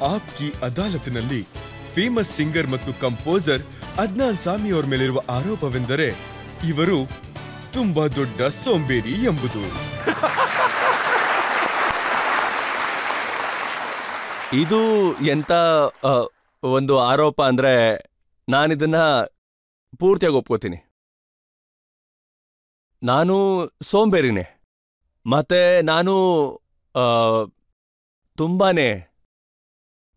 App ಕಿ ಅದಾಲತ್ನಲ್ಲಿ famous singer ಮತ್ತು composer Adnan ಸಾಮಿ ಅವರ ಮೇಲಿರುವ ಆರೋಪವೆಂದರೆ ಇವರು ತುಂಬಾ ದೊಡ್ಡ ಸೋಂಬೇರಿ ಎಂಬುದು. ಇದು ಎಂತ ಒಂದು ಆರೋಪ ಅಂದ್ರೆ ನಾನಿದನ್ನ ಪೂರ್ತಿಯಾಗಿ ಒಪ್ಕೋತೀನಿ. ನಾನು ಸೋಂಬೇರಿನೇ, ಮತ್ತೆ ನಾನು ತುಂಬಾನೇ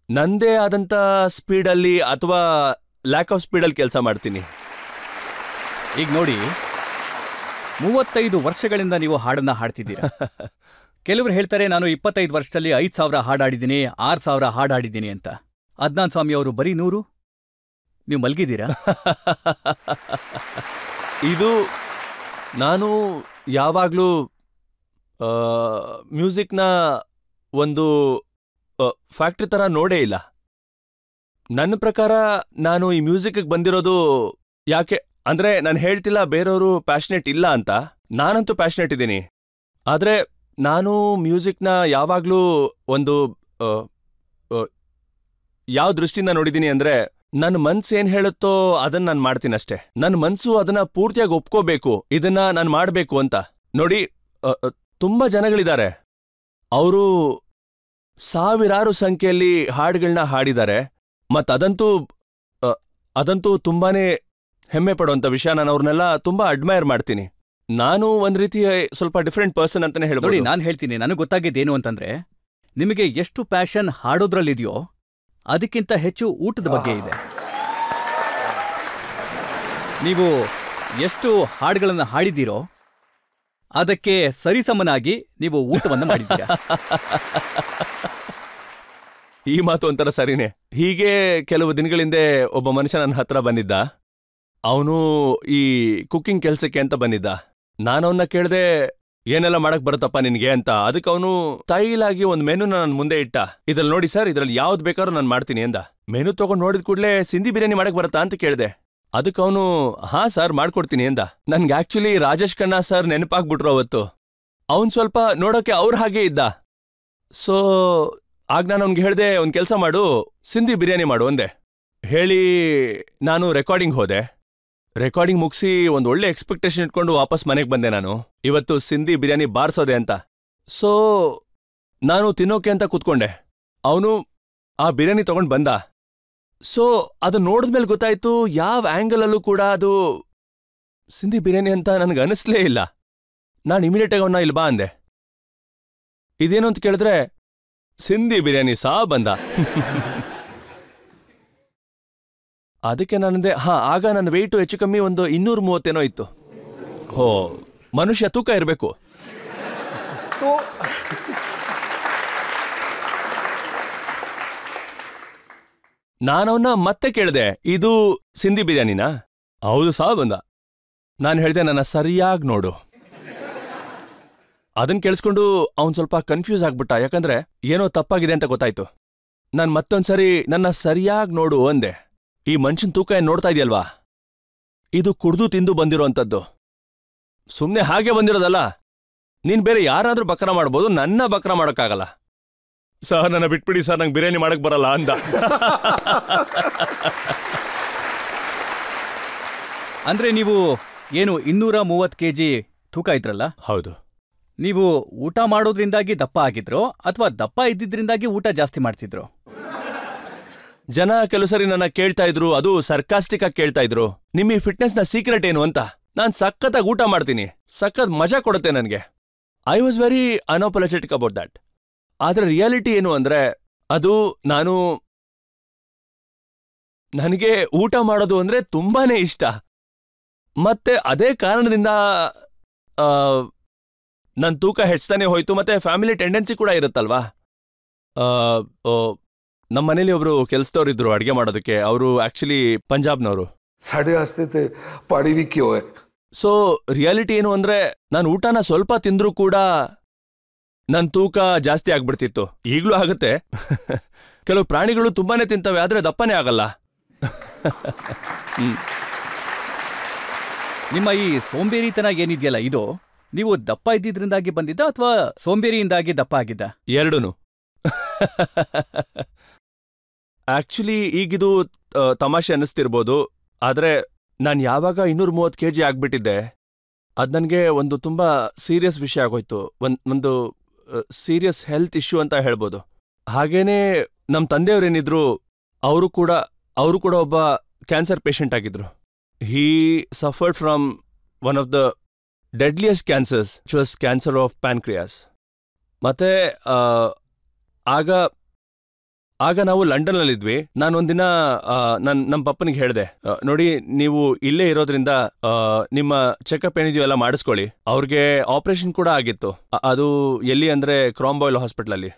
ನಂದೇ ಆದಂಥ ಸ್ಪೀಡಲ್ಲಿ ಅಥವಾ ಲ್ಯಾಕ್ ಆಫ್ ಸ್ಪೀಡಲ್ಲಿ ಕೆಲಸ ಮಾಡ್ತೀನಿ. ಈಗ ನೋಡಿ, 35 ವರ್ಷಗಳಿಂದ ನೀವು ಹಾಡನ್ನ ಹಾಡ್ತಿದ್ದೀರಾ. ಕೆಲವರು ಹೇಳ್ತಾರೆ ನಾನು 25 ವರ್ಷದಲ್ಲಿ 5,000 ಹಾಡಾಡಿದ್ದೀನಿ, 6,000 ಹಾಡಾಡಿದ್ದೀನಿ ಅಂತ. ಅದ್ನಾನ್ ಸ್ವಾಮಿ ಅವರು ಬರೀ 100. ನೀವು ಮಲ್ಗಿದ್ದೀರಾ? ಇದು ನಾನು ಯಾವಾಗಲೂ ಮ್ಯೂಸಿಕ್ನ ಒಂದು ಫ್ಯಾಕ್ಟ್ರಿ ಥರ ನೋಡೇ ಇಲ್ಲ. ನನ್ನ ಪ್ರಕಾರ ನಾನು ಈ ಮ್ಯೂಸಿಕ್ಗೆ ಬಂದಿರೋದು ಯಾಕೆ ಅಂದರೆ, ನಾನು ಹೇಳ್ತಿಲ್ಲ ಬೇರೆಯವರು ಪ್ಯಾಷನೇಟ್ ಇಲ್ಲ ಅಂತ, ನಾನಂತೂ ಪ್ಯಾಷನೇಟ್ ಇದ್ದೀನಿ. ಆದರೆ ನಾನು ಮ್ಯೂಸಿಕ್ನ ಯಾವಾಗಲೂ ಒಂದು ಯಾವ ದೃಷ್ಟಿಯಿಂದ ನೋಡಿದ್ದೀನಿ ಅಂದರೆ, ನನ್ನ ಮನ್ಸು ಏನು ಹೇಳುತ್ತೋ ಅದನ್ನು ನಾನು ಮಾಡ್ತೀನಷ್ಟೆ. ನನ್ನ ಮನಸ್ಸು ಅದನ್ನ ಪೂರ್ತಿಯಾಗಿ ಒಪ್ಕೋಬೇಕು, ಇದನ್ನ ನಾನು ಮಾಡಬೇಕು ಅಂತ. ನೋಡಿ, ತುಂಬ ಜನಗಳಿದ್ದಾರೆ, ಅವರು ಸಾವಿರಾರು ಸಂಖ್ಯೆಯಲ್ಲಿ ಹಾಡುಗಳನ್ನ ಹಾಡಿದ್ದಾರೆ. ಅದಂತೂ ತುಂಬಾನೇ ಹೆಮ್ಮೆ ಪಡುವಂಥ ವಿಷಯ. ನಾನು ಅವ್ರನ್ನೆಲ್ಲ ತುಂಬ ಅಡ್ಮೈರ್ ಮಾಡ್ತೀನಿ. ನಾನು ಒಂದು ರೀತಿ ಸ್ವಲ್ಪ ಡಿಫ್ರೆಂಟ್ ಪರ್ಸನ್ ಅಂತಾನೆ ಹೇಳ್ಬೋದು. ನೋಡಿ, ನಾನು ಹೇಳ್ತೀನಿ, ನನಗೆ ಗೊತ್ತಾಗಿದ್ದೇನು ಅಂತಂದ್ರೆ, ನಿಮಗೆ ಎಷ್ಟು ಪ್ಯಾಷನ್ ಹಾಡೋದ್ರಲ್ಲಿದೆಯೋ ಅದಕ್ಕಿಂತ ಹೆಚ್ಚು ಊಟದ ಬಗ್ಗೆ ಇದೆ. ನೀವು ಎಷ್ಟು ಹಾಡುಗಳನ್ನು ಹಾಡಿದ್ದೀರೋ ಅದಕ್ಕೆ ಸರಿಸಮನಾಗಿ ನೀವು ಊಟವನ್ನು ಮಾಡಿದ್ದೀರಾ. ಈ ಮಾತು ಒಂಥರ ಸರಿನೇ. ಹೀಗೆ ಕೆಲವು ದಿನಗಳಿಂದೆ ಒಬ್ಬ ಮನುಷ್ಯ ನನ್ನ ಹತ್ರ ಬಂದಿದ್ದ. ಅವನು ಈ ಕುಕ್ಕಿಂಗ್ ಕೆಲಸಕ್ಕೆ ಅಂತ ಬಂದಿದ್ದ. ನಾನವನ್ನ ಕೇಳ್ದೆ, ಏನೆಲ್ಲ ಮಾಡಕ್ ಬರುತ್ತಪ್ಪ ನಿನ್ಗೆ ಅಂತ. ಅದಕ್ಕೆ ಅವನು ಸ್ಟೈಲಾಗಿ ಒಂದು ಮೆನುನ ನನ್ನ ಮುಂದೆ ಇಟ್ಟ. ಇದ್ರಲ್ಲಿ ನೋಡಿ ಸರ್, ಇದ್ರಲ್ಲಿ ಯಾವ್ದು ಬೇಕಾದ್ರೂ ನಾನು ಮಾಡ್ತೀನಿ ಅಂದ. ಮೆನು ತಗೊಂಡು ನೋಡಿದ ಕೂಡಲೇ ಸಿಂಧಿ ಬಿರಿಯಾನಿ ಮಾಡಕ್ ಬರುತ್ತಾ ಅಂತ ಕೇಳಿದೆ. ಅದಕ್ಕೆ ಅವನು ಹಾ ಸರ್ ಮಾಡ್ಕೊಡ್ತೀನಿ ಅಂದ. ನನ್ಗೆ ಆಕ್ಚುಲಿ ರಾಜೇಶ್ ಖನ್ನಾ ಸರ್ ನೆನಪಾಗ್ಬಿಟ್ರು ಅವತ್ತು. ಅವನು ಸ್ವಲ್ಪ ನೋಡೋಕೆ ಅವ್ರ ಹಾಗೆ ಇದ್ದ. ಸೊ ಆಗ ನಾನು ಅವ್ನಿಗೆ ಹೇಳ್ದೆ, ಒಂದು ಕೆಲಸ ಮಾಡು, ಸಿಂಧಿ ಬಿರಿಯಾನಿ ಮಾಡು ಅಂದೆ. ಹೇಳಿ ನಾನು ರೆಕಾರ್ಡಿಂಗ್ ಹೋದೆ. ರೆಕಾರ್ಡಿಂಗ್ ಮುಗಿಸಿ ಒಂದು ಒಳ್ಳೆ ಎಕ್ಸ್ಪೆಕ್ಟೇಷನ್ ಇಟ್ಕೊಂಡು ವಾಪಸ್ ಮನೆಗೆ ಬಂದೆ. ನಾನು ಇವತ್ತು ಸಿಂಧಿ ಬಿರಿಯಾನಿ ಬಾರಿಸೋದೆ ಅಂತ. ಸೊ ನಾನು ತಿನ್ನೋಕೆ ಅಂತ ಕೂತ್ಕೊಂಡೆ. ಅವನು ಆ ಬಿರಿಯಾನಿ ತಗೊಂಡು ಬಂದ. ಸೊ ಅದು ನೋಡಿದ್ಮೇಲೆ ಗೊತ್ತಾಯ್ತು, ಯಾವ ಆ್ಯಂಗಲಲ್ಲೂ ಕೂಡ ಅದು ಸಿಂಧಿ ಬಿರಿಯಾನಿ ಅಂತ ನನಗೆ ಅನಿಸ್ಲೇ ಇಲ್ಲ. ನಾನು ಇಮಿಡಿಯೇಟಾಗಿ ಅವನ್ನ ಇಲ್ಲಿ ಬಾ ಅಂದೆ. ಇದೇನು ಅಂತ ಕೇಳಿದ್ರೆ, ಸಿಂಧಿ ಬಿರಿಯಾನಿ ಬಂದ. ಅದಕ್ಕೆ ನಾನಂದೆ, ಆಗ ನನ್ನ ವೆಯ್ಟು ಹೆಚ್ಚು ಕಮ್ಮಿ ಒಂದು 230 ಇತ್ತು. ಮನುಷ್ಯ ತೂಕ ಇರಬೇಕು. ನಾನವನ್ನ ಮತ್ತೆ ಕೇಳಿದೆ, ಇದು ಸಿಂಧಿ ಬಿರಿಯಾನಿನಾ? ಹೌದು ಬಂದ. ನಾನು ಹೇಳ್ದೆ, ನನ್ನ ಸರಿಯಾಗಿ ನೋಡು. ಅದನ್ನ ಕೇಳಿಸ್ಕೊಂಡು ಅವನು ಸ್ವಲ್ಪ ಕನ್ಫ್ಯೂಸ್ ಆಗ್ಬಿಟ್ಟ. ಯಾಕಂದ್ರೆ ಏನೋ ತಪ್ಪಾಗಿದೆ ಅಂತ ಗೊತ್ತಾಯ್ತು. ನಾನು ಮತ್ತೊಂದ್ಸರಿ ನನ್ನ ಸರಿಯಾಗಿ ನೋಡು ಅಂದೆ. ಈ ಮನುಷ್ಯನ ತೂಕ ಏನ್ ನೋಡ್ತಾ ಇದೆಯಲ್ವಾ, ಇದು ಕುಡ್ದು ತಿಂದು ಬಂದಿರೋಂಥದ್ದು, ಸುಮ್ಮನೆ ಹಾಗೆ ಬಂದಿರೋದಲ್ಲ. ನೀನ್ ಬೇರೆ ಯಾರಾದ್ರೂ ಬಕ್ರ ಮಾಡ್ಬೋದು, ನನ್ನ ಬಕ್ರ ಮಾಡೋಕ್ಕಾಗಲ್ಲ. ಸರ್ ನನ್ನ ಬಿಟ್ಬಿಡಿ ಸರ್, ನಂಗೆ ಬಿರಿಯಾನಿ ಮಾಡಕ್ ಬರಲ್ಲ ಅಂದ. ಅಂದ್ರೆ ನೀವು ಏನು 230 kg ತೂಕ ಇದ್ರಲ್ಲ? ಹೌದು. ನೀವು ಊಟ ಮಾಡೋದ್ರಿಂದಾಗಿ ದಪ್ಪ ಆಗಿದ್ರೋ ಅಥವಾ ದಪ್ಪ ಇದ್ದಿದ್ರಿಂದಾಗಿ ಊಟ ಜಾಸ್ತಿ ಮಾಡ್ತಿದ್ರು? ಜನ ಕೆಲವು ಸರಿ ನನ್ನ ಕೇಳ್ತಾ ಇದ್ರು, ಅದು ಸರ್ಕಾಸ್ಟಿಕ್ ಆಗಿ ಕೇಳ್ತಾ ಇದ್ರು, ನಿಮ್ಮ ಈ ಫಿಟ್ನೆಸ್ನ ಸೀಕ್ರೆಟ್ ಏನು ಅಂತ. ನಾನ್ ಸಖತ್ತಾಗಿ ಊಟ ಮಾಡ್ತೀನಿ, ಸಖತ್ ಮಜಾ ಕೊಡುತ್ತೆ ನನಗೆ. I was very unapologetic about that. ಆದ್ರೆ ರಿಯಾಲಿಟಿ ಏನು ಅಂದ್ರೆ, ಅದು ನನಗೆ ಊಟ ಮಾಡೋದು ಅಂದ್ರೆ ತುಂಬಾನೇ ಇಷ್ಟ. ಮತ್ತೆ ಅದೇ ಕಾರಣದಿಂದ ನನ್ನ ತೂಕ ಹೆಚ್ಚಾನೆ ಹೋಯ್ತು. ಮತ್ತೆ ಫ್ಯಾಮಿಲಿ ಟೆಂಡೆನ್ಸಿ ಕೂಡ ಇರುತ್ತಲ್ವಾ. ನಮ್ಮ ಮನೇಲಿ ಒಬ್ರು ಕೆಲಸದವ್ರು ಇದ್ರು ಅಡ್ಗೆ ಮಾಡೋದಕ್ಕೆ. ಅವರು ಆಕ್ಚುಲಿ ಪಂಜಾಬ್ನವರು. ಸೊ ರಿಯಾಲಿಟಿ ಏನು ಅಂದ್ರೆ, ನಾನು ಊಟನ ಸ್ವಲ್ಪ ತಿಂದ್ರೂ ಕೂಡ ನನ್ನ ತೂಕ ಜಾಸ್ತಿ ಆಗ್ಬಿಡ್ತಿತ್ತು. ಈಗ್ಲೂ ಆಗುತ್ತೆ. ಕೆಲವು ಪ್ರಾಣಿಗಳು ತುಂಬಾನೇ ತಿಂತವೆ, ಆದ್ರೆ ದಪ್ಪನೇ ಆಗಲ್ಲ. ನಿಮ್ಮ ಈ ಸೋಂಬೇರಿತನ ಏನಿದೆಯಲ್ಲ, ಇದು ನೀವು ದಪ್ಪ ಇದ್ದಿದ್ರಿಂದಾಗಿ ಬಂದಿದ್ದ ಅಥವಾ ಸೋಂಬೇರಿಯಿಂದಾಗಿ ದಪ್ಪ ಆಗಿದ್ದ? ಎರಡೂನು. ಆಕ್ಚುಲಿ ಈಗಿದು ತಮಾಷೆ ಅನ್ನಿಸ್ತಿರ್ಬೋದು, ಆದ್ರೆ ನಾನು ಯಾವಾಗ 230 kg ಆಗ್ಬಿಟ್ಟಿದ್ದೆ, ಅದು ನನಗೆ ಒಂದು ತುಂಬಾ ಸೀರಿಯಸ್ ವಿಷಯ ಆಗೋಯ್ತು. ಒಂದು ಸೀರಿಯಸ್ ಹೆಲ್ತ್ ಇಶ್ಯೂ ಅಂತ ಹೇಳ್ಬೋದು. ಹಾಗೇನೇ ನಮ್ಮ ತಂದೆಯವರೇನಿದ್ರು, ಅವರು ಕೂಡ ಒಬ್ಬ ಕ್ಯಾನ್ಸರ್ ಪೇಷಂಟ್ ಆಗಿದ್ರು. He suffered from one of the deadliest cancers, which was cancer of pancreas. ಮತ್ತೆ ಆಗ ನಾವು ಲಂಡನ್ನಲ್ಲಿದ್ವಿ. ನಾನೊಂದಿನ ನಮ್ಮ ಪಪ್ಪನಿಗೆ ಹೇಳಿದೆ, ನೋಡಿ ನೀವು ಇಲ್ಲೇ ಇರೋದ್ರಿಂದ ನಿಮ್ಮ ಚೆಕಪ್ ಏನಿದೆಯೋ ಎಲ್ಲ ಮಾಡಿಸ್ಕೊಳ್ಳಿ. ಅವ್ರಿಗೆ ಆಪರೇಷನ್ ಕೂಡ ಆಗಿತ್ತು. ಅದು ಎಲ್ಲಿ ಅಂದ್ರೆ ಕ್ರಾಂಬಾಯ್ಲ್ ಹಾಸ್ಪಿಟ್ಲಲ್ಲಿ.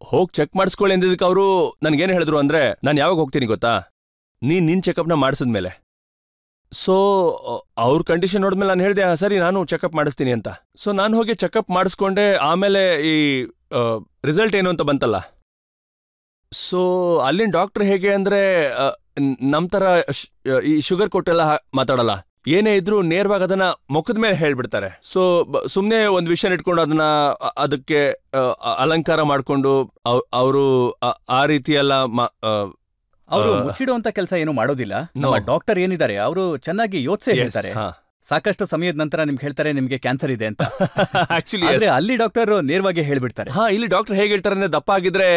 ಹೋಗಿ ಚೆಕ್ ಮಾಡಿಸ್ಕೊಳ್ಳಿ ಅಂದಿದ್ದಕ್ಕೆ ಅವರು ನನ್ಗೇನು ಹೇಳಿದ್ರು ಅಂದ್ರೆ, ನಾನು ಯಾವಾಗ ಹೋಗ್ತೀನಿ ಗೊತ್ತಾ, ನಿನ್ ಚೆಕಪ್ನ ಮಾಡಿಸಿದ್ಮೇಲೆ. ಸೊ ಅವ್ರ ಕಂಡೀಷನ್ ನೋಡಿದ್ಮೇಲೆ ನಾನು ಹೇಳಿದೆ, ಸರಿ ನಾನು ಚೆಕಪ್ ಮಾಡಿಸ್ತೀನಿ ಅಂತ. ಸೊ ನಾನು ಹೋಗಿ ಚೆಕಪ್ ಮಾಡಿಸ್ಕೊಂಡೆ. ಆಮೇಲೆ ಈ ರಿಸಲ್ಟ್ ಏನು ಅಂತ ಬಂತಲ್ಲ. ಸೊ ಅಲ್ಲಿನ ಡಾಕ್ಟರ್ ಹೇಗೆ ಅಂದ್ರೆ, ನಮ್ಮ ಥರ ಈ ಶುಗರ್ ಕೊಟ್ಟೆಲ್ಲ ಮಾತಾಡಲ್ಲ. ಏನೇ ಇದ್ರೂ ನೇರವಾಗಿ ಅದನ್ನ ಮುಖದ ಮೇಲೆ ಹೇಳ್ಬಿಡ್ತಾರೆ. ಸೊ ಸುಮ್ಮನೆ ಒಂದು ವಿಷಯ ಇಟ್ಕೊಂಡು ಅದಕ್ಕೆ ಅಲಂಕಾರ ಮಾಡಿಕೊಂಡು ಅವರು ಆ ರೀತಿ ಎಲ್ಲ ಅವರು ಮುಚ್ಚಿಡುವಂತ ಕೆಲಸ ಏನು ಮಾಡೋದಿಲ್ಲ. ನಮ್ಮ ಡಾಕ್ಟರ್ ಏನಿದ್ದಾರೆ ಅವರು ಚೆನ್ನಾಗಿ ಯೋಚಿಸಿ ಹೇಳ್ತಾರೆ. ಸಾಕಷ್ಟು ಸಮಯದ ನಂತರ ನಿಮ್ಗೆ ಹೇಳ್ತಾರೆ ನಿಮ್ಗೆ ಕ್ಯಾನ್ಸರ್ ಇದೆ ಅಂತ. ಆಕ್ಚುಲಿ ಅಲ್ಲಿ ಡಾಕ್ಟರ್ ನೇರವಾಗಿ ಹೇಳ್ಬಿಡ್ತಾರೆ. ಇಲ್ಲಿ ಡಾಕ್ಟರ್ ಹೇಗೆ ಹೇಳ್ತಾರೆ ಅಂದ್ರೆ, ದಪ್ಪ ಆಗಿದ್ರೆ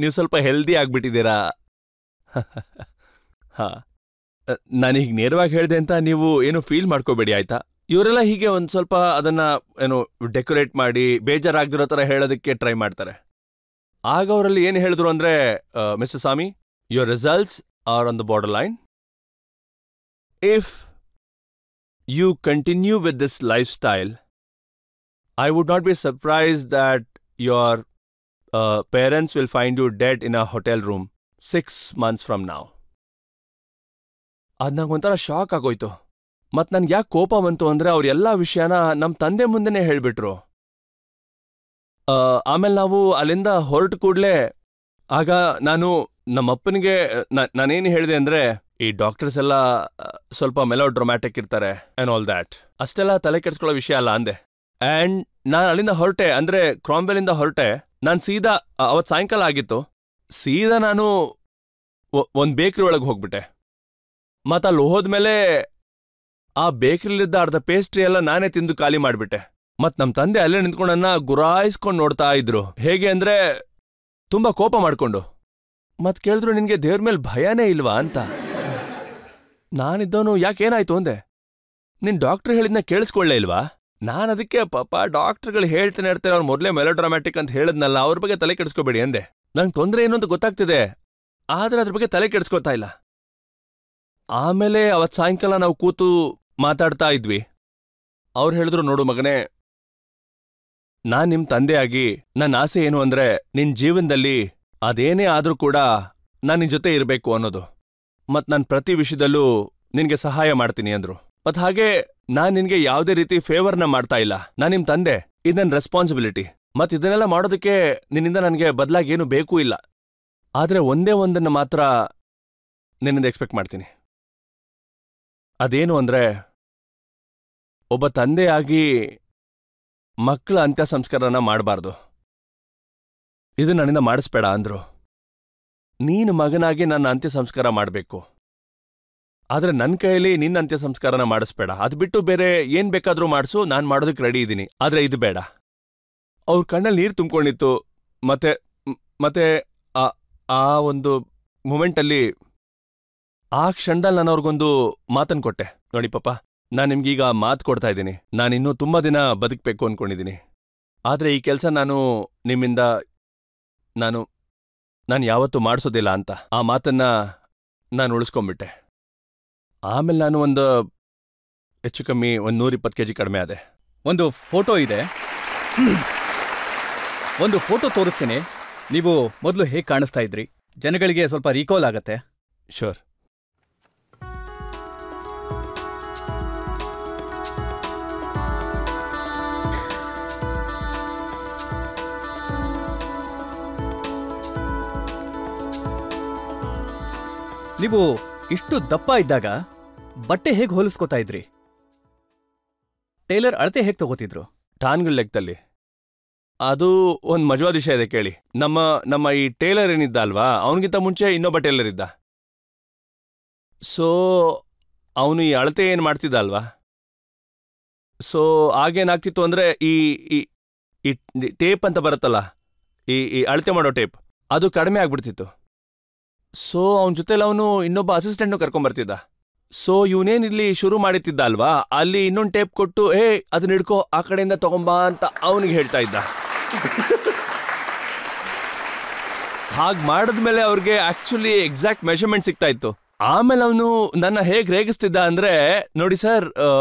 ನೀವು ಸ್ವಲ್ಪ ಹೆಲ್ದಿ ಆಗ್ಬಿಟ್ಟಿದ್ದೀರಾ. ನಾನೀಗ ನೇರವಾಗಿ ಹೇಳಿದೆ ಅಂತ ನೀವು ಏನು ಫೀಲ್ ಮಾಡ್ಕೋಬೇಡಿ, ಆಯ್ತಾ? ಇವರೆಲ್ಲ ಹೀಗೆ ಒಂದ್ ಸ್ವಲ್ಪ ಅದನ್ನ ಏನು ಡೆಕೋರೇಟ್ ಮಾಡಿ ಬೇಜಾರಾಗ್ದಿರೋ ತರ ಹೇಳೋದಕ್ಕೆ ಟ್ರೈ ಮಾಡ್ತಾರೆ. ಆಗ ಅವರಲ್ಲಿ ಏನು ಹೇಳಿದ್ರು ಅಂದ್ರೆ, mister Swamy, your results are on the borderline. If you continue with this lifestyle, I would not be surprised that your parents will find you dead in a hotel room 6 months from now. ಅದು ನಂಗೊಂಥರ shock ಆಗೋಯ್ತು. ಮತ್ತು ನನ್ಗೆ ಯಾಕೆ ಕೋಪ ಬಂತು ಅಂದರೆ, ಅವ್ರು ಎಲ್ಲ ವಿಷಯನ ನಮ್ಮ ತಂದೆ ಮುಂದೆನೇ ಹೇಳಿಬಿಟ್ರು. ಆಮೇಲೆ ನಾವು ಅಲ್ಲಿಂದ ಹೊರಟು ಕೂಡಲೇ ಆಗ ನಾನು ನಮ್ಮಪ್ಪನಿಗೆ ನಾನೇನು ಹೇಳಿದೆ ಅಂದರೆ, ಈ ಡಾಕ್ಟರ್ಸ್ ಎಲ್ಲ ಸ್ವಲ್ಪ ಮೆಲೋ ಡ್ರೊಮ್ಯಾಟಿಕ್ ಇರ್ತಾರೆ ಆ್ಯಂಡ್ ಆಲ್ ದ್ಯಾಟ್, ಅಷ್ಟೆಲ್ಲ ತಲೆ ಕೆಡಿಸ್ಕೊಳ್ಳೋ ವಿಷಯ ಅಲ್ಲ ಅಂದೆ. ಆ್ಯಂಡ್ ನಾನು ಅಲ್ಲಿಂದ ಹೊರಟೆ, ಅಂದರೆ ಕ್ರಾಂಬೆಲಿಂದ ಹೊರಟೆ. ನಾನು ಸೀದಾ ಅವತ್ತು ಸಾಯಂಕಾಲ ಆಗಿತ್ತು, ಸೀದಾ ನಾನು ಒಂದು ಬೇಕ್ರಿ ಒಳಗೆ ಹೋಗ್ಬಿಟ್ಟೆ. ಮತ್ತು ಅಲ್ಲಿ ಹೋದ್ಮೇಲೆ ಆ ಬೇಕ್ರಿಲಿದ್ದ ಅರ್ಧ ಪೇಸ್ಟ್ರಿ ಎಲ್ಲ ನಾನೇ ತಿಂದು ಖಾಲಿ ಮಾಡಿಬಿಟ್ಟೆ. ಮತ್ತು ನಮ್ಮ ತಂದೆ ಅಲ್ಲೇ ನಿಂತ್ಕೊಂಡನ್ನ ಗುರಾಯಿಸ್ಕೊಂಡು ನೋಡ್ತಾ ಇದ್ರು. ಹೇಗೆ ಅಂದರೆ ತುಂಬ ಕೋಪ ಮಾಡಿಕೊಂಡು. ಮತ್ತು ಕೇಳಿದ್ರು, ನಿನಗೆ ದೇವ್ರ ಮೇಲೆ ಭಯನೇ ಇಲ್ವಾ ಅಂತ. ನಾನಿದ್ದವನು ಯಾಕೇನಾಯ್ತು ಅಂದೆ. ನಿನ್ನ ಡಾಕ್ಟ್ರ್ ಹೇಳಿದ್ನ ಕೇಳಿಸ್ಕೊಳ್ಳೇ ಇಲ್ವಾ? ನಾನು ಅದಕ್ಕೆ ಪಾಪ ಡಾಕ್ಟ್ರುಗಳು ಹೇಳ್ತಾನೆ ಇರ್ತಾರೆ, ಅವ್ರು ಮೊದಲೇ ಮೆಲೋಡ್ರಾಮ್ಯಾಟಿಕ್ ಅಂತ ಹೇಳಿದ್ನಲ್ಲ, ಅವ್ರ ಬಗ್ಗೆ ತಲೆ ಕೆಡಿಸ್ಕೋಬೇಡಿ ಅಂದೆ. ನಂಗೆ ತೊಂದರೆ ಏನು ಅಂತ ಗೊತ್ತಾಗ್ತಿದೆ, ಆದರೆ ಅದ್ರ ಬಗ್ಗೆ ತಲೆ ಕೆಡಿಸ್ಕೋತಾ ಇಲ್ಲ. ಆಮೇಲೆ ಅವತ್ತು ಸಾಯಂಕಾಲ ನಾವು ಕೂತು ಮಾತಾಡ್ತಾ ಇದ್ವಿ. ಅವ್ರು ಹೇಳಿದ್ರು, ನೋಡು ಮಗನೇ, ನಾನ್ ನಿಮ್ ತಂದೆಯಾಗಿ ನನ್ನ ಆಸೆ ಏನು ಅಂದ್ರೆ, ನಿನ್ ಜೀವನದಲ್ಲಿ ಅದೇನೇ ಆದ್ರೂ ಕೂಡ ನಾನು ನಿನ್ ಜೊತೆ ಇರಬೇಕು ಅನ್ನೋದು. ಮತ್ ನಾನು ಪ್ರತಿ ವಿಷಯದಲ್ಲೂ ನಿನ್ಗೆ ಸಹಾಯ ಮಾಡ್ತೀನಿ ಅಂದ್ರು. ಮತ್ ಹಾಗೆ ನಾನ್ ನಿನ್ಗೆ ಯಾವುದೇ ರೀತಿ ಫೇವರ್ನ ಮಾಡ್ತಾ ಇಲ್ಲ. ನಾನ್ ನಿಮ್ ತಂದೆ, ಇದು ನನ್ನ ರೆಸ್ಪಾನ್ಸಿಬಿಲಿಟಿ. ಮತ್ ಇದನ್ನೆಲ್ಲ ಮಾಡೋದಕ್ಕೆ ನಿನ್ನಿಂದ ನನಗೆ ಬದಲಾಗಿ ಏನು ಬೇಕೂ ಇಲ್ಲ. ಆದ್ರೆ ಒಂದೇ ಒಂದನ್ನ ಮಾತ್ರ ನಿನ್ನಿಂದ ಎಕ್ಸ್ಪೆಕ್ಟ್ ಮಾಡ್ತೀನಿ. ಅದೇನು ಅಂದ್ರೆ, ಒಬ್ಬ ತಂದೆಯಾಗಿ ಮಕ್ಕಳ ಅಂತ್ಯ ಸಂಸ್ಕಾರನ ಮಾಡಬಾರ್ದು. ಇದು ನನ್ನಿಂದ ಮಾಡಿಸ್ಬೇಡ ಅಂದ್ರು. ನೀನು ಮಗನಾಗಿ ನನ್ನ ಅಂತ್ಯ ಸಂಸ್ಕಾರ ಮಾಡಬೇಕು, ಆದ್ರೆ ನನ್ನ ಕೈಯಲ್ಲಿ ನಿನ್ನ ಅಂತ್ಯ ಸಂಸ್ಕಾರನ ಮಾಡಿಸ್ಬೇಡ. ಅದು ಬಿಟ್ಟು ಬೇರೆ ಏನ್ ಬೇಕಾದ್ರೂ ಮಾಡಿಸು, ನಾನು ಮಾಡೋದಕ್ಕೆ ರೆಡಿ ಇದ್ದೀನಿ, ಆದ್ರೆ ಇದು ಬೇಡ. ಅವ್ರ ಕಣ್ಣಲ್ಲಿ ನೀರು ತುಂಬ್ಕೊಂಡಿತ್ತು. ಮತ್ತೆ ಆ ಒಂದು ಮೂಮೆಂಟಲ್ಲಿ, ಆ ಕ್ಷಣದಲ್ಲಿ ನಾನು ಅವ್ರಿಗೊಂದು ಮಾತನ್ನು ಕೊಟ್ಟೆ. ನೋಡಿ ಪಾಪ, ನಾನು ನಿಮ್ಗೀಗ ಮಾತು ಕೊಡ್ತಾ ಇದ್ದೀನಿ, ನಾನಿನ್ನೂ ತುಂಬ ದಿನ ಬದುಕಬೇಕು ಅಂದ್ಕೊಂಡಿದ್ದೀನಿ. ಆದರೆ ಈ ಕೆಲಸ ನಾನು ನಿಮ್ಮಿಂದ ನಾನು ಯಾವತ್ತೂ ಮಾಡಿಸೋದಿಲ್ಲ ಅಂತ ಆ ಮಾತನ್ನ ನಾನು ಉಳಿಸ್ಕೊಂಡ್ಬಿಟ್ಟೆ. ಆಮೇಲೆ ನಾನು ಒಂದು ಹೆಚ್ಚು ಕಮ್ಮಿ 120 kg ಕಡಿಮೆ ಆದೆ. ಒಂದು ಫೋಟೋ ಇದೆ, ಒಂದು ಫೋಟೋ ತೋರಿಸ್ತೀನಿ. ನೀವು ಮೊದಲು ಹೇಗೆ ಕಾಣಿಸ್ತಾ ಇದ್ರಿ, ಜನಗಳಿಗೆ ಸ್ವಲ್ಪ ರೀಕಾಲ್ ಆಗತ್ತೆ. ಶೋರ್. ನೀವು ಇಷ್ಟು ದಪ್ಪ ಇದ್ದಾಗ ಬಟ್ಟೆ ಹೇಗೆ ಹೊಲಿಸ್ಕೋತಾ ಇದ್ರಿ? ಟೈಲರ್ ಅಳತೆ ಹೇಗೆ ತಗೋತಿದ್ರು? ಟಾನ್ಗಳ ಲೆಕ್ಕದಲ್ಲಿ. ಅದು ಒಂದ್ ಮಜವಾದ ವಿಷಯ ಇದೆ ಕೇಳಿ. ನಮ್ಮ ಈ ಟೇಲರ್ ಏನಿದ್ದ ಅಲ್ವಾ, ಅವನಿಗಿಂತ ಮುಂಚೆ ಇನ್ನೊಬ್ಬ ಟೇಲರ್ ಇದ್ದ. ಸೊ ಅವನು ಈ ಅಳತೆ ಏನ್ ಮಾಡ್ತಿದ್ದ ಅಲ್ವಾ, ಸೊ ಆಗೇನಾಗ್ತಿತ್ತು ಅಂದ್ರೆ ಈ ಟೇಪ್ ಅಂತ ಬರುತ್ತಲ್ಲ, ಈ ಅಳತೆ ಮಾಡೋ ಟೇಪ್, ಅದು ಕಡಿಮೆ ಆಗ್ಬಿಡ್ತಿತ್ತು. ಸೊ ಅವನ ಜೊತೆಲಿ ಅವನು ಇನ್ನೊಬ್ಬ ಅಸಿಸ್ಟೆಂಟ್ನು ಕರ್ಕೊಂಬರ್ತಿದ್ದ. ಸೊ ಇವನೇನಿಲ್ಲಿ ಶುರು ಮಾಡಿತಿದ್ದ ಅಲ್ವಾ, ಅಲ್ಲಿ ಇನ್ನೊಂದು ಟೇಪ್ ಕೊಟ್ಟು ಅದನ್ನ ಹಿಡ್ಕೋ, ಆ ಕಡೆಯಿಂದ ತಗೊಂಬಾ ಅಂತ ಅವನಿಗೆ ಹೇಳ್ತಾ ಇದ್ದ. ಹಾಗೆ ಮಾಡಿದ್ಮೇಲೆ ಅವ್ರಿಗೆ ಆಕ್ಚುಲಿ ಎಕ್ಸಾಕ್ಟ್ ಮೆಷರ್ಮೆಂಟ್ ಸಿಗ್ತಾ ಇತ್ತು. ಆಮೇಲೆ ಅವನು ನನ್ನ ಹೇಗೆ ರೇಗಿಸ್ತಿದ್ದ ಅಂದ್ರೆ, ನೋಡಿ ಸರ್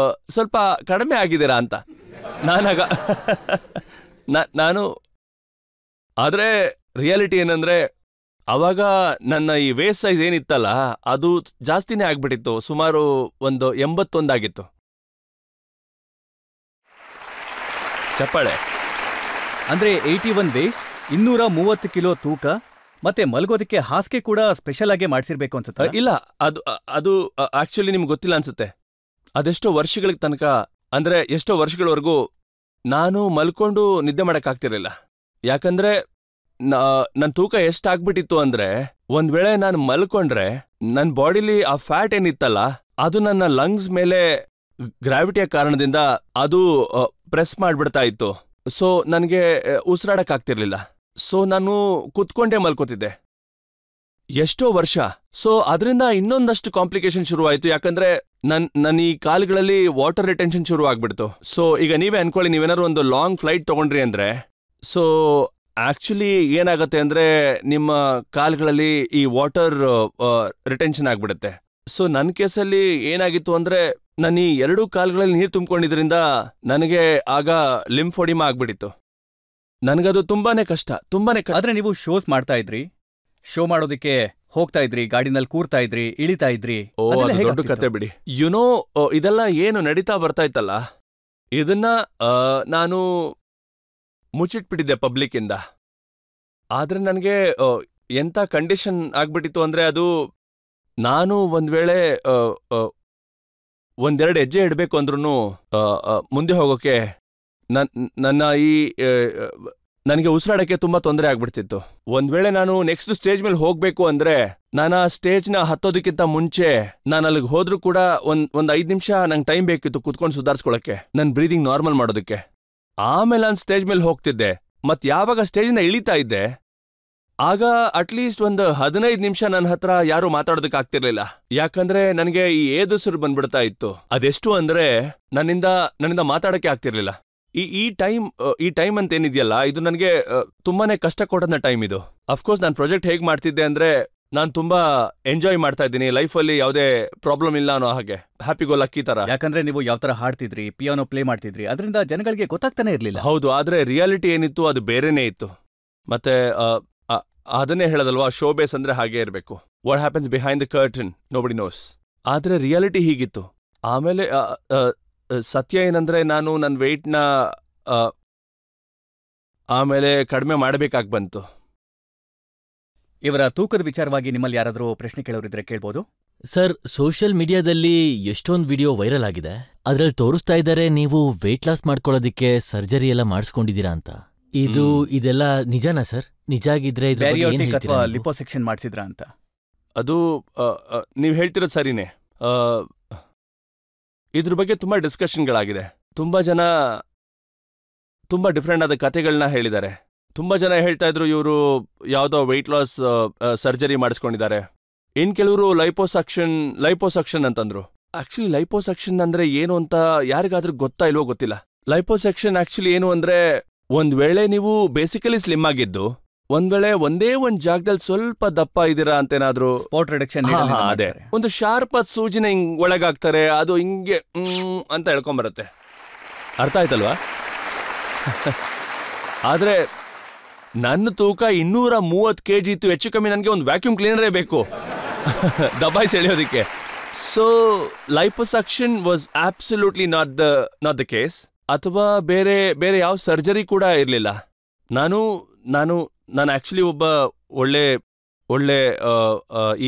ಸ್ವಲ್ಪ ಕಡಿಮೆ ಆಗಿದ್ದೀರಾ ಅಂತ. ನಾನು ಆದ್ರೆ ರಿಯಾಲಿಟಿ ಏನಂದ್ರೆ, ಅವಾಗ ನನ್ನ ಈ ವೇಸ್ಟ್ ಸೈಜ್ ಏನಿತ್ತಲ್ಲ ಅದು ಜಾಸ್ತಿನೇ ಆಗ್ಬಿಟ್ಟಿತ್ತು. ಸುಮಾರು ಒಂದು 81 ಆಗಿತ್ತು. ಚಪ್ಪಾಳೆ. ಅಂದ್ರೆ 81 ವೇಸ್ಟ್, 230 ಕಿಲೋ ತೂಕ, ಮತ್ತೆ ಮಲಗೋದಕ್ಕೆ ಹಾಸಿಗೆ ಕೂಡ ಸ್ಪೆಷಲ್ ಆಗೇ ಮಾಡ್ಸಿರ್ಬೇಕು ಅನ್ಸುತ್ತೆ. ಇಲ್ಲ, ಅದು ಆಕ್ಚುಲಿ ನಿಮ್ಗೆ ಗೊತ್ತಿಲ್ಲ ಅನ್ಸುತ್ತೆ. ಅದೆಷ್ಟೋ ವರ್ಷಗಳ ತನಕ, ಅಂದ್ರೆ ಎಷ್ಟೋ ವರ್ಷಗಳವರೆಗೂ ನಾನು ಮಲ್ಕೊಂಡು ನಿದ್ದೆ ಮಾಡಕ್ಕಾಗ್ತಿರ್ಲಿಲ್ಲ. ಯಾಕಂದ್ರೆ ನನ್ನ ತೂಕ ಎಷ್ಟಾಗ್ಬಿಟ್ಟಿತ್ತು ಅಂದ್ರೆ, ಒಂದ್ ವೇಳೆ ನಾನು ಮಲ್ಕೊಂಡ್ರೆ ನನ್ನ ಬಾಡಿಲಿ ಆ ಫ್ಯಾಟ್ ಏನಿತ್ತಲ್ಲ ಅದು ನನ್ನ ಲಂಗ್ಸ್ ಮೇಲೆ ಗ್ರಾವಿಟಿಯ ಕಾರಣದಿಂದ ಅದು ಪ್ರೆಸ್ ಮಾಡ್ಬಿಡ್ತಾ ಇತ್ತು. ಸೊ ನನಗೆ ಉಸಿರಾಡಕ್ಕಾಗ್ತಿರ್ಲಿಲ್ಲ. ಸೊ ನಾನು ಕುತ್ಕೊಂಡೇ ಮಲ್ಕೋತಿದ್ದೆ ಎಷ್ಟೋ ವರ್ಷ. ಸೊ ಅದರಿಂದ ಇನ್ನೊಂದಷ್ಟು ಕಾಂಪ್ಲಿಕೇಶನ್ ಶುರುವಾಯಿತು. ಯಾಕಂದ್ರೆ ನನ್ನ ಈ ಕಾಲುಗಳಲ್ಲಿ ವಾಟರ್ ರಿಟೆನ್ಷನ್ ಶುರು ಆಗ್ಬಿಡ್ತು. ಸೊ ಈಗ ನೀವೇ ಅನ್ಕೊಳ್ಳಿ, ನೀವೇನಾದ್ರು ಒಂದು ಲಾಂಗ್ ಫ್ಲೈಟ್ ತಗೊಂಡ್ರಿ ಅಂದ್ರೆ, ಸೊ ಆಕ್ಚುಲಿ ಏನಾಗತ್ತೆ ಅಂದ್ರೆ ನಿಮ್ಮ ಕಾಲುಗಳಲ್ಲಿ ಈ ವಾಟರ್ ರಿಟೆನ್ಷನ್ ಆಗ್ಬಿಡುತ್ತೆ. ಸೊ ನನ್ನ ಕೇಸಲ್ಲಿ ಏನಾಗಿತ್ತು ಅಂದ್ರೆ, ನಾನು ಈ 2 ಕಾಲುಗಳಲ್ಲಿ ನೀರು ತುಂಬಿಕೊಂಡಿದ್ರಿಂದ ನನಗೆ ಆಗ ಲಿಂಫೋಡಿಮಾ ಆಗ್ಬಿಟ್ಟಿತ್ತು. ನನಗದು ತುಂಬಾನೇ ಕಷ್ಟ. ಆದ್ರೆ ನೀವು ಶೋಸ್ ಮಾಡ್ತಾ ಇದ್ರಿ, ಶೋ ಮಾಡೋದಕ್ಕೆ ಹೋಗ್ತಾ ಇದ್ರಿ, ಗಾಡಿನಲ್ಲಿ ಕೂರ್ತಾ ಇದ್ರಿ, ಇಳಿತಾ ಇದ್ರಿ. ದೊಡ್ಡ ಕತೆ ಬಿಡಿ. ಯುನೋ ಇದೆಲ್ಲ ಏನು ನಡೀತಾ ಬರ್ತಾ ಇತ್ತಲ್ಲ, ಇದನ್ನ ನಾನು ಮುಚ್ಚಿಟ್ಬಿಟ್ಟಿದ್ದೆ ಪಬ್ಲಿಕ್ ಇಂದ. ಆದ್ರೆ ನನಗೆ ಎಂತ ಕಂಡೀಷನ್ ಆಗ್ಬಿಟ್ಟಿತ್ತು ಅಂದ್ರೆ, ಅದು ನಾನು ಒಂದ್ ವೇಳೆ 1-2 ಹೆಜ್ಜೆ ಇಡಬೇಕು ಅಂದ್ರೂ ಮುಂದೆ ಹೋಗೋಕೆ ನನ್ನ ನನಗೆ ಉಸಿರಾಡಕ್ಕೆ ತುಂಬಾ ತೊಂದರೆ ಆಗ್ಬಿಡ್ತಿತ್ತು. ಒಂದ್ ವೇಳೆ ನಾನು ನೆಕ್ಸ್ಟ್ ಸ್ಟೇಜ್ ಮೇಲೆ ಹೋಗ್ಬೇಕು ಅಂದ್ರೆ, ನಾನು ಆ ಸ್ಟೇಜ್ನ ಹತ್ತೋದಕ್ಕಿಂತ ಮುಂಚೆ ನಾನು ಅಲ್ಲಿಗೆ ಹೋದ್ರೂ ಕೂಡ ಒಂದ್ 5 ನಿಮಿಷ ನಂಗೆ ಟೈಮ್ ಬೇಕಿತ್ತು ಕುತ್ಕೊಂಡು ಸುಧಾರಿಸ್ಕೊಳಕ್ಕೆ, ನನ್ನ ಬ್ರೀದಿಂಗ್ ನಾರ್ಮಲ್ ಮಾಡೋದಕ್ಕೆ. ಆಮೇಲೆ ನಾನು ಸ್ಟೇಜ್ ಮೇಲೆ ಹೋಗ್ತಿದ್ದೆ. ಮತ್ ಯಾವಾಗ ಸ್ಟೇಜ್ನ ಇಳಿತಾ ಇದ್ದೆ, ಆಗ ಅಟ್ಲೀಸ್ಟ್ ಒಂದು 15 ನಿಮಿಷ ನನ್ನ ಹತ್ರ ಯಾರು ಮಾತಾಡೋದಕ್ಕೆ ಆಗ್ತಿರ್ಲಿಲ್ಲ. ಯಾಕಂದ್ರೆ ನನಗೆ ಈ ಏದುಸಿರು ಬಂದ್ಬಿಡ್ತಾ ಇತ್ತು. ಅದೆಷ್ಟು ಅಂದ್ರೆ ನನ್ನಿಂದ ಮಾತಾಡಕ್ಕೆ ಆಗ್ತಿರ್ಲಿಲ್ಲ. ಈ ಟೈಮ್ ಅಂತ ಏನಿದೆಯಲ್ಲ, ಇದು ನನಗೆ ತುಂಬಾನೇ ಕಷ್ಟ ಕೊಡೋದ್ನ ಟೈಮ್ ಇದು. ಅಫ್ಕೋರ್ಸ್ ನಾನು ಪ್ರಾಜೆಕ್ಟ್ ಹೇಗೆ ಮಾಡ್ತಿದ್ದೆ ಅಂದ್ರೆ, ನಾನು ತುಂಬಾ ಎಂಜಾಯ್ ಮಾಡ್ತಾ ಇದ್ದೀನಿ, ಲೈಫಲ್ಲಿ ಯಾವುದೇ ಪ್ರಾಬ್ಲಮ್ ಇಲ್ಲ ಅನ್ನೋ ಹಾಗೆ, ಹ್ಯಾಪಿ ಗೋ ಲಕ್ಕಿ ತರ. ಯಾಕಂದ್ರೆ ನೀವು ಯಾವ ತರ ಹಾಡ್ತಿದ್ರಿ, ಪಿಯಾನೋ ಪ್ಲೇ ಮಾಡ್ತಿದ್ರಿ, ಅದರಿಂದ ಜನಗಳಿಗೆ ಗೊತ್ತಾಗ್ತಾನೆ ಇರ್ಲಿಲ್ಲ. ಹೌದು, ಆದ್ರೆ ರಿಯಾಲಿಟಿ ಏನಿತ್ತು ಅದು ಬೇರೆನೇ ಇತ್ತು. ಮತ್ತೆ ಅದನ್ನೇ ಹೇಳೋದಲ್ವಾ, ಶೋ ಬೇಸ್ ಅಂದ್ರೆ ಹಾಗೆ ಇರಬೇಕು. What happens behind the curtain nobody nose. ಆದ್ರೆ ರಿಯಾಲಿಟಿ ಹೀಗಿತ್ತು. ಆಮೇಲೆ ಸತ್ಯ ಏನಂದ್ರೆ, ನಾನು ನನ್ನ ವೆಯ್ಟ್ನ ಆಮೇಲೆ ಕಡಿಮೆ ಮಾಡಬೇಕಾಗಿ ಬಂತು. ಇವರ ತೂಕದ ವಿಚಾರವಾಗಿ ನಿಮ್ಮಲ್ಲಿ ಯಾರಾದರೂ ಪ್ರಶ್ನೆ ಕೇಳೋರಿದ್ರೆ ಕೇಳ್ಬೋದು. ಸರ್, ಸೋಷಿಯಲ್ ಮೀಡಿಯಾದಲ್ಲಿ ಎಷ್ಟೊಂದು ವಿಡಿಯೋ ವೈರಲ್ ಆಗಿದೆ. ಅದ್ರಲ್ಲಿ ತೋರಿಸ್ತಾ ಇದ್ದಾರೆ ನೀವು ವೆಯ್ಟ್ ಲಾಸ್ ಮಾಡ್ಕೊಳ್ಳೋದಿಕ್ಕೆ ಸರ್ಜರಿ ಎಲ್ಲ ಮಾಡಿಸ್ಕೊಂಡಿದ್ದೀರಾ ಅಂತ. ಇದೆಲ್ಲ ನಿಜನಾ ಸರ್? ನಿಜ ಆಗಿದ್ರೆ ಲಿಪೋಸೆಕ್ಷನ್ ಮಾಡಿಸಿದ್ರ ಅಂತ? ಅದು ನೀವು ಹೇಳ್ತಿರೋದು ಸರಿನೇ. ಇದ್ರ ಬಗ್ಗೆ ತುಂಬಾ ಡಿಸ್ಕಷನ್ಗಳಾಗಿದೆ. ತುಂಬಾ ಜನ ತುಂಬಾ ಡಿಫ್ರೆಂಟ್ ಆದ ಕಥೆಗಳನ್ನ ಹೇಳಿದ್ದಾರೆ. ತುಂಬಾ ಜನ ಹೇಳ್ತಾ ಇದ್ರು ಇವರು ಯಾವುದೋ ವೆಯ್ಟ್ ಲಾಸ್ ಸರ್ಜರಿ ಮಾಡಿಸ್ಕೊಂಡಿದ್ದಾರೆ. ಇನ್ ಕೆಲವರು ಲೈಪೋಸಕ್ಷನ್ ಅಂತಂದ್ರು. ಆಕ್ಚುಲಿ ಲೈಪೋಸಕ್ಷನ್ ಅಂದ್ರೆ ಏನು ಅಂತ ಯಾರಿಗಾದ್ರೂ ಗೊತ್ತಾ ಇಲ್ವೋ ಗೊತ್ತಿಲ್ಲ. ಲೈಪೋಸಕ್ಷನ್ ಆಕ್ಚುಲಿ ಏನು ಅಂದ್ರೆ, ಒಂದ್ ವೇಳೆ ನೀವು ಬೇಸಿಕಲಿ ಸ್ಲಿಮ್ ಆಗಿದ್ದು, ಒಂದ್ ವೇಳೆ ಒಂದೇ ಒಂದ್ ಜಾಗದಲ್ಲಿ ಸ್ವಲ್ಪ ದಪ್ಪ ಇದ್ದೀರಾ ಅಂತೇನಾದ್ರು, ಸ್ಪಾಟ್ ರಿಡಕ್ಷನ್, ಅದೇ ಒಂದು ಶಾರ್ಪ್ ಸೂಜಿನ ಹಿಂಗ್ ಒಳಗಾಗ್ತಾರೆ, ಅದು ಹಿಂಗೆ ಅಂತ ಹೇಳ್ಕೊಂಬರುತ್ತೆ. ಅರ್ಥ ಆಯ್ತಲ್ವಾ? ಆದ್ರೆ ನನ್ನ ತೂಕ 230 kg ಇತ್ತು. ಹೆಚ್ಚು ಕಮ್ಮಿ ನನಗೆ ಒಂದು ವ್ಯಾಕ್ಯೂಮ್ ಕ್ಲೀನರೇ ಬೇಕು ದಬಾಯಿಸಿ ಎಳೆಯೋದಿಕ್ಕೆ. So liposuction was absolutely not the case. ಅಥವಾ ಬೇರೆ ಯಾವ ಸರ್ಜರಿ ಕೂಡ ಇರಲಿಲ್ಲ. ನಾನು ಆಕ್ಚುಲಿ ಒಬ್ಬ ಒಳ್ಳೆ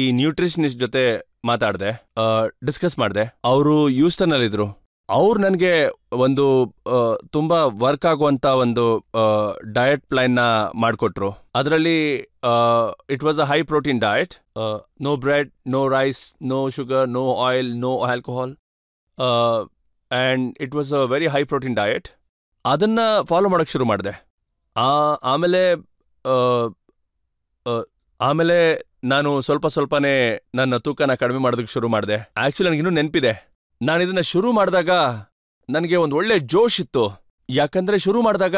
ಈ ನ್ಯೂಟ್ರಿಷನಿಸ್ಟ್ ಜೊತೆ ಮಾತಾಡಿದೆ, ಡಿಸ್ಕಸ್ ಮಾಡಿದೆ. ಅವರು ಯೂಸ್ಟನ್ನಲ್ಲಿದ್ರು. ಅವ್ರು ನನಗೆ ಒಂದು ತುಂಬಾ ವರ್ಕ್ ಆಗುವಂತ ಒಂದು ಡಯಟ್ ಪ್ಲಾನ್ನ ಮಾಡಿಕೊಟ್ರು. ಅದರಲ್ಲಿ it was a high protein diet, no bread, no rice, no sugar, no oil, no alcohol, and it was a very high protein diet. ಅದನ್ನ ಫಾಲೋ ಮಾಡೋಕ್ಕೆ ಶುರು ಮಾಡಿದೆ. ಆಮೇಲೆ ನಾನು ಸ್ವಲ್ಪನೇ ನನ್ನ ತೂಕನ ಕಡಿಮೆ ಮಾಡೋದಕ್ಕೆ ಶುರು ಮಾಡಿದೆ. ಆ್ಯಕ್ಚುಲಿ ನನಗಿನ್ನೂ ನೆನಪಿದೆ, ನಾನು ಇದನ್ನ ಶುರು ಮಾಡಿದಾಗ ನನಗೆ ಒಂದು ಒಳ್ಳೆ ಜೋಶ್ ಇತ್ತು. ಯಾಕಂದ್ರೆ ಶುರು ಮಾಡಿದಾಗ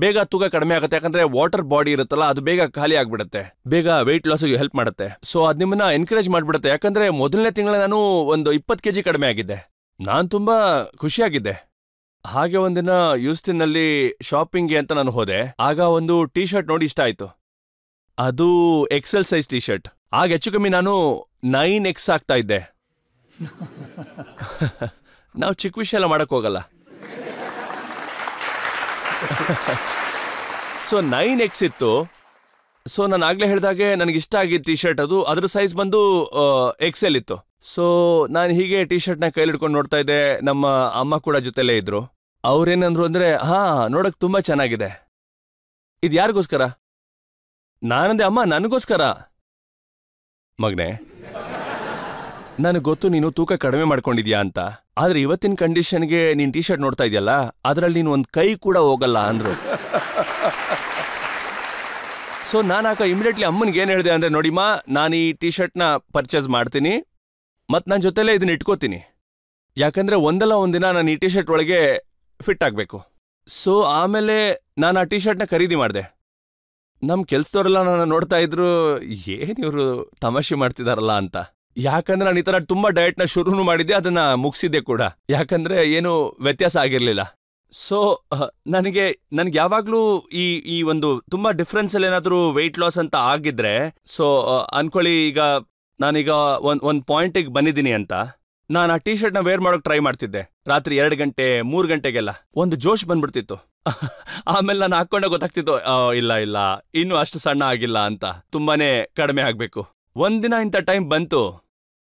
ಬೇಗ ತೂಕ ಕಡಿಮೆ ಆಗುತ್ತೆ, ಯಾಕಂದ್ರೆ ವಾಟರ್ ಬಾಡಿ ಇರುತ್ತಲ್ಲ ಅದು ಬೇಗ ಖಾಲಿ ಆಗ್ಬಿಡುತ್ತೆ, ಬೇಗ ವೆಯ್ಟ್ ಲಾಸ್ಗೆ ಹೆಲ್ಪ್ ಮಾಡುತ್ತೆ. ಸೊ ಅದು ನಿಮ್ಮನ್ನ ಎನ್ಕರೇಜ್ ಮಾಡ್ಬಿಡುತ್ತೆ. ಯಾಕಂದ್ರೆ ಮೊದಲನೇ ತಿಂಗಳ ನಾನು ಒಂದು 20 kg ಕಡಿಮೆ ಆಗಿದ್ದೆ. ನಾನು ತುಂಬಾ ಖುಷಿಯಾಗಿದ್ದೆ. ಹಾಗೆ ಒಂದಿನ ಯೂಸ್ಟಿನ್ನಲ್ಲಿ ಶಾಪಿಂಗ್ಗೆ ಅಂತ ನಾನು ಹೋದೆ. ಆಗ ಒಂದು ಟೀ ಶರ್ಟ್ ನೋಡಿ ಇಷ್ಟ ಆಯ್ತು. ಅದು ಎಕ್ಸೆಲ್ ಸೈಜ್ ಟೀ ಶರ್ಟ್. ಆಗ ಹೆಚ್ಚು ಕಮ್ಮಿ ನಾನು 9X ಆಗ್ತಾ ಇದ್ದೆ. ನಾವು ಚಿಕ್ಕ ವಿಷಯ ಎಲ್ಲ ಮಾಡಕ್ ಹೋಗಲ್ಲ. ಸೊ 9X ಇತ್ತು. ಸೊ ನಾನು ಆಗ್ಲೇ ಹೇಳ್ದಾಗೆ ನನಗಿಷ್ಟ ಆಗಿದ್ದ ಟೀ ಶರ್ಟ್ ಅದು. ಅದ್ರ ಸೈಜ್ ಬಂದು XL ಇತ್ತು. ಸೊ ನಾನು ಹೀಗೆ ಟೀ ಶರ್ಟ್ನ ಕೈಲಿಡ್ಕೊಂಡು ನೋಡ್ತಾ ಇದ್ದೆ. ನಮ್ಮ ಅಮ್ಮ ಕೂಡ ಜೊತೆಲೇ ಇದ್ರು. ಅವ್ರೇನಂದ್ರು ಅಂದ್ರೆ, ನೋಡಕ್ ತುಂಬಾ ಚೆನ್ನಾಗಿದೆ, ಇದು ಯಾರಿಗೋಸ್ಕರ? ನಾನಂದೆ, ಅಮ್ಮ ನನಗೋಸ್ಕರ. ಮಗನೆ, ನನಗೆ ಗೊತ್ತು ನೀನು ತೂಕ ಕಡಿಮೆ ಮಾಡ್ಕೊಂಡಿದ್ಯಾ ಅಂತ, ಆದ್ರೆ ಇವತ್ತಿನ ಕಂಡೀಷನ್ಗೆ ನೀನ್ ಟೀ ಶರ್ಟ್ ನೋಡ್ತಾ ಇದೆಯಲ್ಲ, ಅದ್ರಲ್ಲಿ ನೀನು ಒಂದ್ ಕೈ ಕೂಡ ಹೋಗಲ್ಲ ಅಂದ್ರು. ಸೊ ನಾನಾಗ ಇಮಿಡಿಯೇಟ್ಲಿ ಅಮ್ಮನಿಗೆ ಏನ್ ಹೇಳಿದೆ ಅಂದ್ರೆ, ನೋಡಿಮ್ಮ, ನಾನು ಈ ಟೀ ಶರ್ಟ್ನ ಪರ್ಚೇಸ್ ಮಾಡ್ತೀನಿ, ಮತ್ ನನ್ನ ಜೊತೆಲೇ ಇದನ್ನ ಇಟ್ಕೋತೀನಿ. ಯಾಕಂದ್ರೆ ಒಂದಲ್ಲ ಒಂದಿನ ನಾನು ಈ ಟೀ ಶರ್ಟ್ ಒಳಗೆ ಫಿಟ್ ಆಗ್ಬೇಕು. ಸೊ ಆಮೇಲೆ ನಾನು ಆ ಟೀ ಶರ್ಟ್ನ ಖರೀದಿ ಮಾಡಿದೆ. ನಮ್ ಕೆಲ್ಸದವರೆಲ್ಲ ನನ್ನ ನೋಡ್ತಾ ಇದ್ರು, ಏನ್ ಇವ್ರು ತಮಾಷೆ ಮಾಡ್ತಿದಾರಲ್ಲ ಅಂತ. ಯಾಕಂದ್ರೆ ನಾನು ಈ ತರ ತುಂಬಾ ಡಯಟ್ನ ಶುರುನು ಮಾಡಿದ್ದೆ, ಅದನ್ನ ಮುಗಿಸಿದ್ದೆ ಕೂಡ. ಯಾಕಂದ್ರೆ ಏನು ವ್ಯತ್ಯಾಸ ಆಗಿರ್ಲಿಲ್ಲ. ಸೊ ನನಗೆ ಯಾವಾಗ್ಲೂ ಈ ಒಂದು ತುಂಬಾ ಡಿಫ್ರೆನ್ಸ್ ಅಲ್ಲಿ ಏನಾದ್ರೂ ವೆಯ್ಟ್ ಲಾಸ್ ಅಂತ ಆಗಿದ್ರೆ, ಸೊ ಅನ್ಕೊಳ್ಳಿ, ಈಗ ನಾನೀಗ ಒಂದ್ ಪಾಯಿಂಟಿಗೆ ಬಂದಿದ್ದೀನಿ ಅಂತ, ನಾನು ಆ ಟೀ ಶರ್ಟ್ನ ವೇರ್ ಮಾಡೋಕೆ ಟ್ರೈ ಮಾಡ್ತಿದ್ದೆ. ರಾತ್ರಿ 2 ಗಂಟೆ 3 ಗಂಟೆಗೆಲ್ಲ ಒಂದು ಜೋಶ್ ಬಂದ್ಬಿಡ್ತಿತ್ತು. ಆಮೇಲೆ ನಾನು ಹಾಕೊಂಡೆ ಗೊತ್ತಾಗ್ತಿತ್ತು, ಇಲ್ಲ ಇನ್ನೂ ಅಷ್ಟು ಸಣ್ಣ ಆಗಿಲ್ಲ ಅಂತ, ತುಂಬಾನೇ ಕಡಿಮೆ ಆಗ್ಬೇಕು. ಒಂದಿನ ಇಂಥ ಟೈಮ್ ಬಂತು,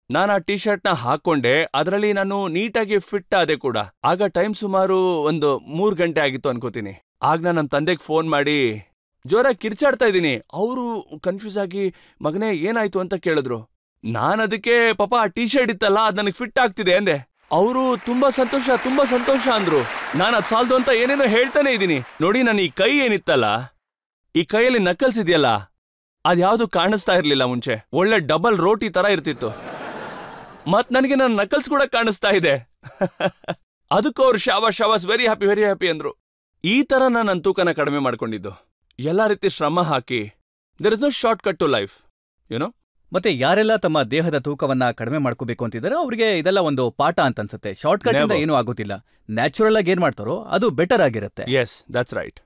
ನಾನು ಆ ಟೀ ಶರ್ಟ್ನ ಹಾಕೊಂಡೆ. ಅದರಲ್ಲಿ ನಾನು ನೀಟಾಗಿ ಫಿಟ್ ಆದೆ ಕೂಡ. ಆಗ ಟೈಮ್ ಸುಮಾರು ಒಂದು 3 ಗಂಟೆ ಆಗಿತ್ತು ಅನ್ಕೋತೀನಿ. ಆಗ ನಾನು ನಮ್ಮ ತಂದೆಗೆ ಫೋನ್ ಮಾಡಿ ಜೋರಾಗಿ ಕಿರ್ಚಾಡ್ತಾ ಇದ್ದೀನಿ. ಅವರು ಕನ್ಫ್ಯೂಸ್ ಆಗಿ, ಮಗನೇ ಏನಾಯ್ತು ಅಂತ ಕೇಳಿದ್ರು. ನಾನದಕ್ಕೆ, ಪಾಪ ಆ ಟೀ ಶರ್ಟ್ ಇತ್ತಲ್ಲ, ಅದು ನನಗೆ ಫಿಟ್ ಆಗ್ತಿದೆ ಅಂದೆ. ಅವರು ತುಂಬಾ ಸಂತೋಷ ಅಂದ್ರು. ನಾನು ಅದು ಸಾಲ್ದು ಅಂತ ಏನೇನೋ ಹೇಳ್ತಾನೆ ಇದ್ದೀನಿ. ನೋಡಿ, ನಾನು ಈ ಕೈ ಏನಿತ್ತಲ್ಲ, ಈ ಕೈಯಲ್ಲಿ ನಕಲ್ಸ್ ಇದೆಯಲ್ಲ, ಅದ್ಯಾವುದು ಕಾಣಿಸ್ತಾ ಇರ್ಲಿಲ್ಲ ಮುಂಚೆ. ಒಳ್ಳೆ ಡಬಲ್ ರೋಟಿ ತರ ಇರ್ತಿತ್ತು. ಮತ್ ನನಗೆ ನನ್ನ ನಕಲ್ಸ್ ಕೂಡ ಕಾಣಿಸ್ತಾ ಇದೆ. ಅದಕ್ಕೂ ಅವ್ರು ಶಾಬಾಸ್ ವೆರಿ ಹ್ಯಾಪಿ ಅಂದ್ರು. ಈ ತರ ನಾನು ನನ್ನ ತೂಕನ ಕಡಿಮೆ ಮಾಡ್ಕೊಂಡಿದ್ದು. ಎಲ್ಲಾ ರೀತಿ ಶ್ರಮ ಹಾಕಿ. There is no shortcut to life, you know. ಮತ್ತೆ ಯಾರೆಲ್ಲ ತಮ್ಮ ದೇಹದ ತೂಕವನ್ನ ಕಡಿಮೆ ಮಾಡ್ಕೋಬೇಕು ಅಂತಿದ್ದಾರೆ, ಅವ್ರಿಗೆ ಇದೆಲ್ಲ ಒಂದು ಪಾಠ ಅಂತ ಅನ್ಸುತ್ತೆ. ಶಾರ್ಟ್ ಕಟ್ ಇಂದ ಏನೂ ಆಗೋದಿಲ್ಲ. ನ್ಯಾಚುರಲ್ ಆಗಿ ಏನ್ ಮಾಡ್ತಾರೋ ಅದು ಬೆಟರ್ ಆಗಿರುತ್ತೆ. Yes, that's right.